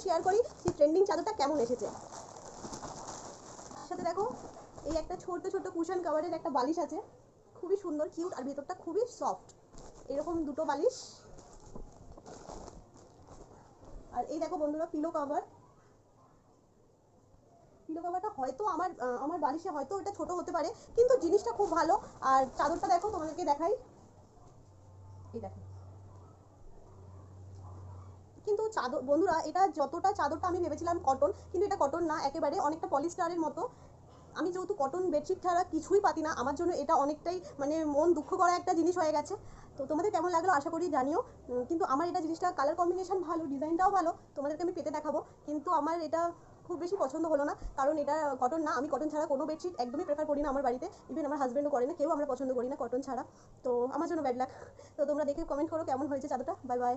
Share করি সেই trending চাদরটা কেমন এসেছে। সাথে দেখো এই একটা ছোট ছোট কুশন কভারের একটা বালিশ আছে, খুবই সুন্দর কিউট, আর ভেতরটা খুবই সফট। এরকম দুটো বালিশ। আর এই দেখো বন্ধুরা পিলো কভার। পিলো কভারটা হয়তো আমার বালিশে হয়তো এটা ছোট হতে পারে, কিন্তু জিনিসটা খুব ভালো। আর চাদরটা দেখো, তোমাদেরকে দেখাই, এই দেখো। কিন্তু চাদর বন্ধুরা, এটা যতটা চাদরটা আমি ভেবেছিলাম কটন, কিন্তু এটা কটন না, একেবারে অনেকটা পলিস্টারের মতো। আমি যেহেতু কটন বেডশিট ছাড়া কিছুই পাতি না, আমার জন্য এটা অনেকটাই মানে মন দুঃখ করা একটা জিনিস হয়ে গেছে। তো তোমাদের কেমন লাগলো আশা করি জানিও। কিন্তু আমার এটা জিনিসটা কালার কম্বিনেশন ভালো, ডিজাইনটাও ভালো, তোমাদেরকে আমি পেতে দেখাবো। কিন্তু আমার এটা খুব বেশি পছন্দ হলো না, কারণ এটা কটন না। আমি কটন ছাড়া কোনো বেডশিট একদমই প্রেফার করি না আমার বাড়িতে, ইভেন আমার হাজব্যান্ডও করে না, কেউ আমরা পছন্দ করি না কটন ছাড়া। তো আমার জন্য ব্যাড লাক। তো তোমরা দেখে কমেন্ট করো কেমন হয়েছে চাদরটা। Bye bye.